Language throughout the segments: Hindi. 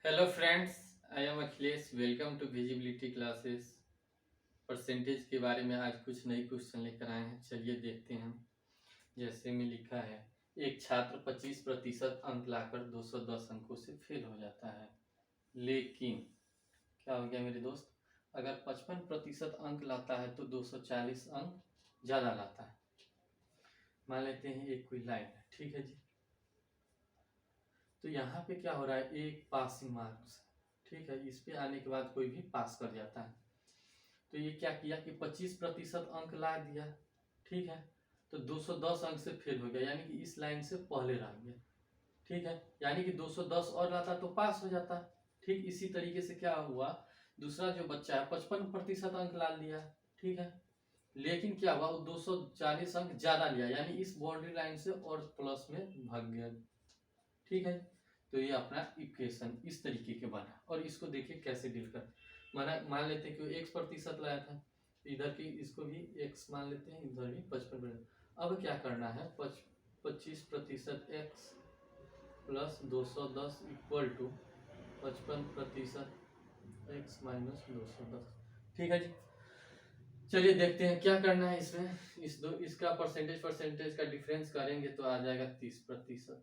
Hello friends, I am Akhilesh. Welcome to visibility classes. Percentage के बारे में आज कुछ नई क्वेश्चन लेकर आए हैं। चलिए देखते हैं। जैसे में लिखा है, एक छात्र 25% अंक लाकर 210 अंकों से फेल हो जाता है, लेकिन क्या हो गया मेरे दोस्त, अगर 55% अंक लाता है तो 240 अंक ज़्यादा लाता है। मान लेते हैं एक कोई लाइन है, ठीक है जी। तो यहाँ पे क्या हो रहा है, एक पासिंग मार्क्स, ठीक है। इस पे आने के बाद कोई भी पास कर जाता है। तो ये क्या किया कि 25% अंक ला दिया, ठीक है। तो 210 अंक से फेल हो गया, यानी कि इस लाइन से पहले रह गया, ठीक है। यानी कि 210 और लाता तो पास हो जाता। ठीक इसी तरीके से क्या हुआ, दूसरा जो बच्चा है 55% अंक ला लिया, ठीक है। लेकिन क्या हुआ, वो 240 अंक ज्यादा लिया, यानी इस बाउंड्री लाइन से और प्लस में भाग गया, ठीक है। तो ये अपना इक्वेशन इस तरीके के बना, और इसको देखिए कैसे डील कर। मान लेते हैं कि 1% लाया था, इधर की इसको भी x मान लेते हैं, इधर भी 55%। अब क्या करना है, 25% x plus 210 equal to 55% x minus 210, ठीक है जी। चलिए देखते हैं क्या करना है इसमें। इसका परसेंटेज का डिफरेंस करेंगे तो आ जाएगा 30%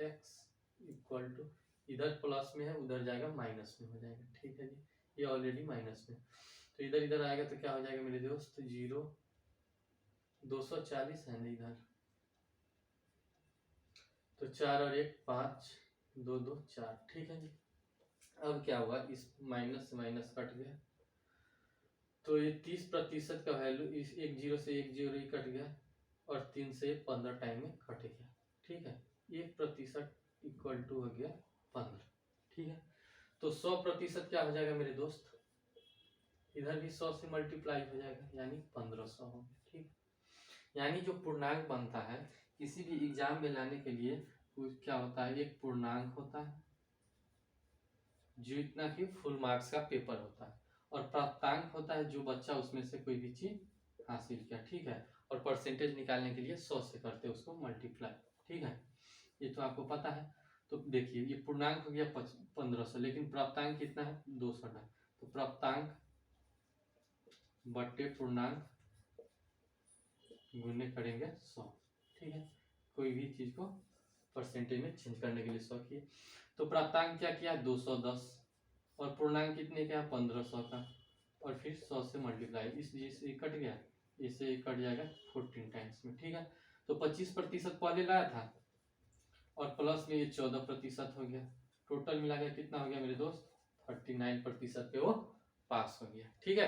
x इक्वल टू, इधर प्लस में है उधर जाएगा माइनस में हो जाएगा, ठीक है जी। ये ऑलरेडी माइनस में, तो इधर इधर आएगा तो क्या हो जाएगा मेरे दोस्त, 0, 240 है ना इधर, तो 4 और 1 5, 2 2 4, ठीक है जी। अब क्या हुआ, इस माइनस से माइनस कट गया, तो ये 30% का वैल्यू इस एक जीरो से एक जीरो ही कट गया, और 3 से 15 टाइम में कट गया, ठीक है। 1% इक्वल टू हो गया 15, ठीक है। तो 100% क्या हो जाएगा मेरे दोस्त, इधर भी 100 से मल्टीप्लाई हो जाएगा, यानी 1500 हो गया, ठीक। यानी जो पूर्णांक बनता है किसी भी एग्जाम में लाने के लिए, क्या होता है, एक पूर्णांक होता है जो इतना कि फुल मार्क्स का पेपर होता है, और प्राप्तांक होता है जो बच्चा उसमें से कोई भी चीज हासिल किया, ठीक है। और परसेंटेज निकालने के लिए 100 से करते हैं उसको मल्टीप्लाई, ठीक है। ये तो आपको पता है। तो देखिए ये पूर्णांक हो गया 1500, लेकिन प्राप्तांक कितना है, 200 है। तो प्राप्तांक बट्टे पूर्णांक गुने करेंगे 100, ठीक है। कोई भी चीज को परसेंटेज में चेंज करने के लिए 100 किए। तो प्राप्तांक क्या किया, 210, और पूर्णांक कितने का, 1500 का, और फिर 100 से मल्टीप्लाई, इस से कट गया, इससे कट जाएगा 14 टाइम्स में, ठीक है। तो 25% पहले लाया था, और प्लस में ये 14% हो गया, टोटल मिला के कितना हो गया मेरे दोस्त, 39% पे वो पास हो गया, ठीक है।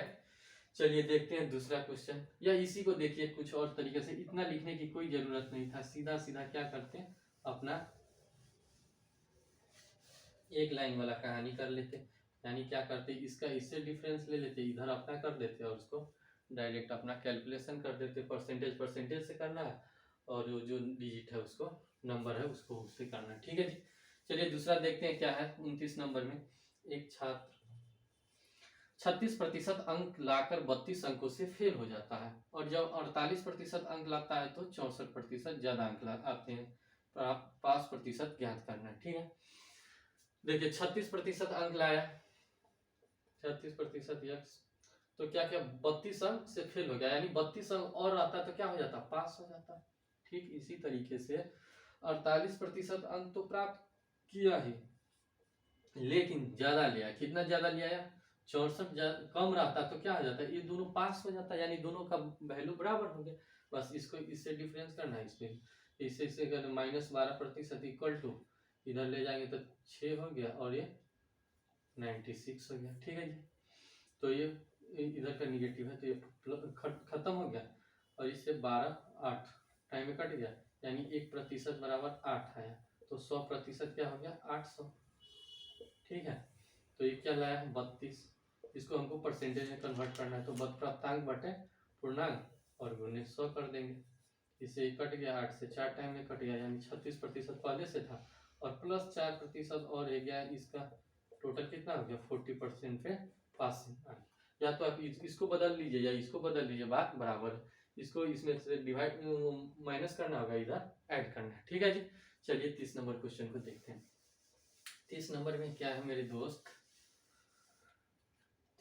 चलिए देखते हैं दूसरा क्वेश्चन, या इसी को देखिए कुछ और तरीके से। इतना लिखने की कोई जरूरत नहीं था, सीधा सीधा क्या करते हैं, अपना एक लाइन वाला कहानी कर लेते। यानी क्या करते, इसका इससे डिफरेंस ले लेते, इधर अपना कर देते, और उसको डायरेक्ट अपना कैलकुलेशन कर देते। परसेंटेज परसेंटेज से करना है, और जो डिजिट है उसको, नंबर है उसको उससे करना है, ठीक है जी। चलिए दूसरा देखते हैं क्या है। 29 नंबर में, एक छात्र 36% अंक लाकर 32 अंकों से फेल हो जाता है, और जब 48% अंक लाता है तो 64% ज्यादा अंक आते हैं। पास प्रतिशत ज्ञात करना है, ठीक है। देखिए 36% अंक लाया, 36% यक्स, तो क्या क्या 32 अंक से फेल हो गया, यानी 32 अंक और आता तो क्या हो जाता, पास हो जाता। ठीक इसी तरीके से 48% अंक तो प्राप्त किया ही, लेकिन ज्यादा लिया, कितना ज्यादा लिया, 64 कम रहता तो क्या हो जाता, ये दोनों पास हो जाता, यानी दोनों का वैल्यू बराबर हो गया। बस इसको इससे डिफरेंस करना है, इसमें इससे अगर -12% इक्वल टू, इधर ले जाएंगे तो 6 हो गया, और ये 96 हो गया, ठीक है जी। तो ये इधर का निगेटिव है, तो ये खत्म हो गया, और इससे 12 8 टाइम में कट गया, यानी 1% बराबर 8 आया। तो 100% क्या हो गया, 800, ठीक है। तो ये क्या लाया है, 32, इसको हमको परसेंटेज में कन्वर्ट करना है, तो प्राप्तांक बटे पूर्णांक और गुणे 100 कर देंगे। इससे कट गया, 8 से 4 टाइम में कट गया, यानी 36% पहले से था, और प्लस 4% और है गया, इसका टोटल कितना हो गया, 40% पे पास आ गया। या तो आप इसको बदल लीजिए या इसको बदल लीजिए, बात बराबर है। इसको इसमें से डिवाइड माइनस करना होगा, इधर ऐड करना है, ठीक है जी। चलिए 30 नंबर क्वेश्चन को देखते हैं। 30 नंबर में क्या है मेरे दोस्त,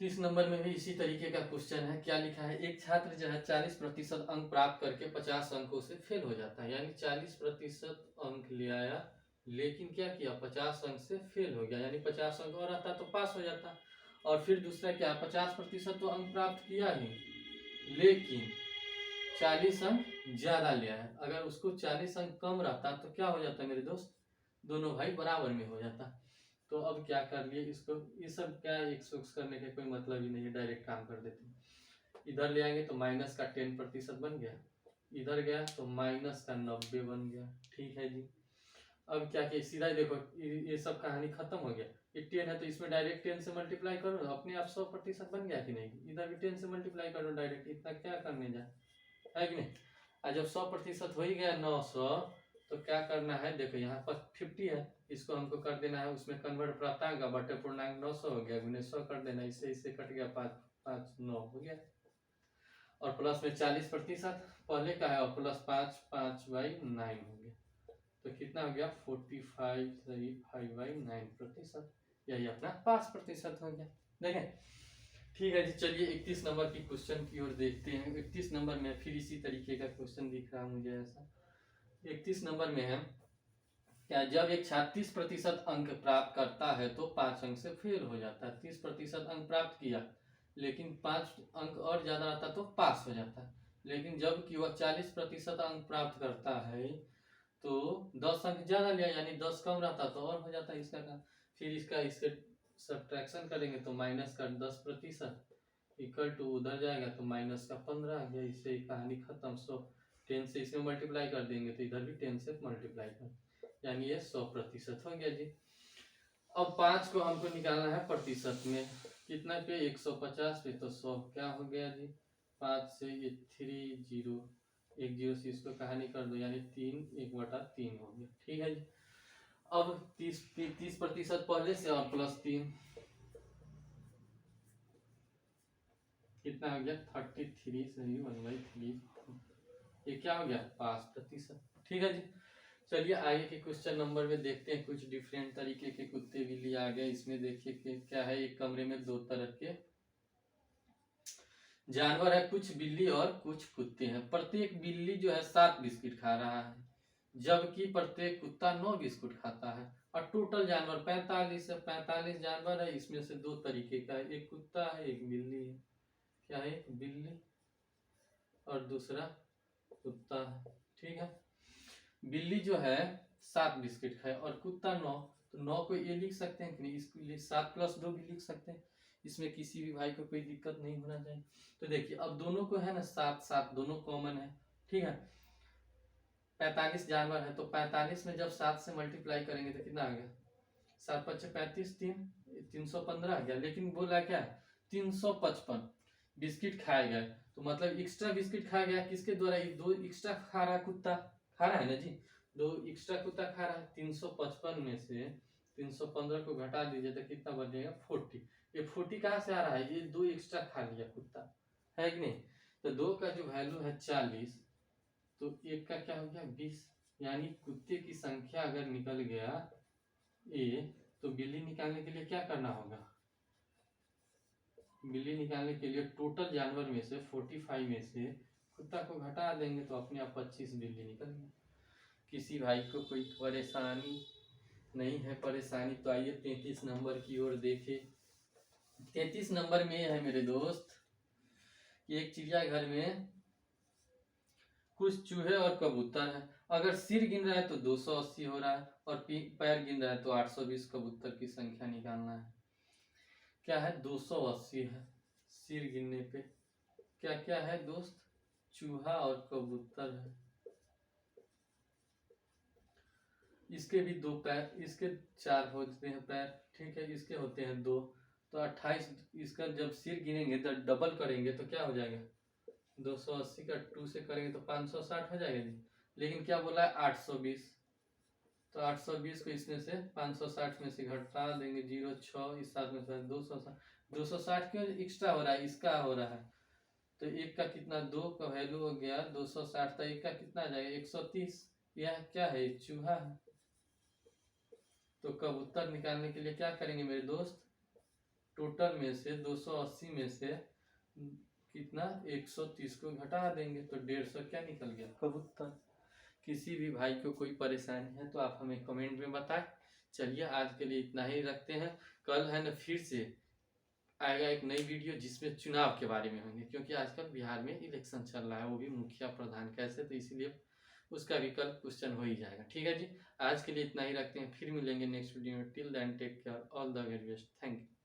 30 नंबर में भी इसी तरीके का क्वेश्चन है। क्या लिखा है, एक छात्र जो है 40% अंक प्राप्त करके 50 अंकों से फेल हो जाता है। यानी 40% अंक ले आया, लेकिन क्या किया, 50 अंक से फेल हो गया। यानी 50 अंक और आता तो पास हो जाता। और फिर दूसरा क्या, 50% तो अंक प्राप्त किया ही, लेकिन 40 अंक ज्यादा ले आया। अगर उसको 40 अंक कम रहता तो क्या हो जाता मेरे दोस्त, दोनों भाई बराबर में हो जाता। तो अब क्या कर लिए इसको, ये सब क्या एक सोच करने का कोई मतलब ही नहीं है, डायरेक्ट काम कर देते हैं। इधर ले आएंगे तो माइनस का 10% बन गया, इधर गया तो माइनस का 90 बन गया। ठीक है जी। अब क्या किया, सीधा देखो ये सब कहानी खत्म हो गया। ये 10 है तो इसमें डायरेक्ट 10 से मल्टीप्लाई करो, अपने आप 100% बन गया कि नहीं। इधर भी 10 से मल्टीप्लाई करो डायरेक्ट, इतना क्या करने जाए, है कि नहीं। और जब 100% हो ही गया 900, तो क्या करना है, देखो यहाँ पर 50 है, इसको हमको कर देना है उसमें कन्वर्ट, प्राप्तांक बटे पूर्णांक 900 हो गया, गुने 100 कर देना, इससे इससे कट गया, 5 5 9 हो गया। और प्लस में 40% पहले का है, और प्लस 5 5/9 हो गया। तो कितना हो गया, 45/9%। यही अपना 5% हो गया। देखें, ठीक है जी। चलिए 31 नंबर की क्वेश्चन की ओर देखते हैं। 31 नंबर में फिर इसी तरीके का क्वेश्चन दिख रहा है मुझे ऐसा। 31 नंबर में है क्या, जब एक छात्र 30% अंक प्राप्त करता है तो 5 अंक से फेल हो जाता है। 30% अंक प्राप्त किया, लेकिन 5 अंक और ज्यादा आता तो पास हो जाता है। लेकिन जब कि वह 40% अंक प्राप्त करता है तो 10 अंक ज्यादा लिया, यानी 10 कम रहता तो और हो जाता है इसका काम। फिर इसके सब्ट्रैक्शन करेंगे तो माइनस का 10% इक्वल टू, उधर जाएगा तो माइनस का 15 आ गया। इससे कहानी खत्म। 10 से इसमें मल्टीप्लाई कर देंगे तो इधर भी 10 से मल्टीप्लाई कर, यानी ये 100% हो गया जी। अब 5 को हमको निकालना है प्रतिशत में, कितना पे, 150 पे, तो 100 क्या हो गया जी, 5 से ये 3 0, 1 0 से इसको कहानी कर दो, यानी 3 1/3 हो गया। ठीक है जी। अब 30% पहले से और प्लस 3, कितना हो गया, 33 सही 1/3। ये क्या हो गया, 5%। ठीक है जी। चलिए आगे के क्वेश्चन नंबर में देखते हैं। कुछ डिफरेंट तरीके के कुत्ते बिल्ली आ गए। इसमें देखिए कि क्या है, एक कमरे में 2 तरह के जानवर है, कुछ बिल्ली और कुछ कुत्ते हैं। प्रत्येक बिल्ली जो है 7 बिस्किट खा रहा है, जबकि प्रत्येक कुत्ता 9 बिस्कुट खाता है। और टोटल जानवर 45 है। 45 जानवर है, इसमें से 2 तरीके का है, एक कुत्ता है एक बिल्ली है। क्या है, एक बिल्ली और दूसरा कुत्ता है। ठीक है। बिल्ली जो है 7 बिस्किट खाए और कुत्ता 9, तो 9 को ये लिख सकते हैं कि नहीं, इसके लिए 7 + 2 भी लिख सकते हैं। इसमें किसी भी भाई को कोई दिक्कत नहीं होना चाहिए। तो देखिए अब दोनों को है ना 7 7, दोनों कॉमन है। ठीक है। 45 जानवर है, तो 45 में जब 7 से मल्टीप्लाई करेंगे तो कितना आ गया, 7 × 5 = 35, 315 आ गया। लेकिन बोला क्या, 355 बिस्किट खाए गए, तो मतलब एक्स्ट्रा बिस्किट खाया गया किसके द्वारा, ये 2 एक्स्ट्रा खा रहा कुत्ता, खा रहा है ना जी, 2 एक्स्ट्रा कुत्ता खा रहा है। 355 में से 315 को घटा दीजिए तो कितना बचेगा, 40। ये 40 कहाँ से आ रहा है, ये 2 एक्स्ट्रा खा लिया कुत्ता, है कि नहीं। तो 2 का जो वैल्यू है 40, तो 1 का क्या हो गया, 20। यानी कुत्ते की संख्या अगर निकल गया ए, तो बिल्ली निकालने के लिए क्या करना होगा, बिल्ली निकालने के लिए टोटल जानवर में से 45 में से कुत्ता को घटा देंगे तो अपने आप 25 बिल्ली निकल गई। किसी भाई को कोई परेशानी नहीं है। परेशानी तो आइए 33 नंबर की ओर देखे। 33 नंबर में है मेरे दोस्त कि एक चिड़ियाघर में कुछ चूहे और कबूतर है। अगर सिर गिन रहा है तो 280 हो रहा है, और पैर गिन रहा है तो 820 कबूतर की संख्या निकालना है। क्या है, 280 है सिर गिनने पे। क्या क्या है दोस्त, चूहा और कबूतर है। इसके भी 2 पैर, इसके 4 होते हैं पैर। ठीक है, इसके होते हैं 2, तो 28। इसका जब सिर गिनेंगे तो डबल करेंगे तो क्या हो जाएगा, 280 का 2 से करेंगे तो 560 हो जाएगा जी। लेकिन क्या बोला है, 820, तो 820 को इसमें से 560 में से घटा देंगे, 0 6 इस 7 में से 260। 260 क्यों एक्स्ट्रा हो रहा है, इसका हो रहा है। तो 1 का कितना, 2 का वैल्यू हो गया 260, तो 1 का कितना आ जाएगा, 130। यह क्या है, चूहा है। तो कबूतर निकालने के लिए क्या करेंगे मेरे दोस्त, टोटल में से 280 में से कितना 130 को घटा देंगे तो 150 क्या निकल गया, कबूतर। किसी भी भाई को कोई परेशानी है तो आप हमें कमेंट में बताएं। चलिए आज के लिए इतना ही रखते हैं। कल है ना फिर से आएगा एक नई वीडियो जिसमें चुनाव के बारे में होंगे, क्योंकि आजकल बिहार में इलेक्शन चल रहा है, वो भी मुखिया प्रधान कैसे, तो इसीलिए उसका भी कल क्वेश्चन हो ही जाएगा। ठीक है जी, आज के लिए इतना ही रखते हैं, फिर मिलेंगे नेक्स्ट वीडियो में। Till then take care, all the very best, thank you.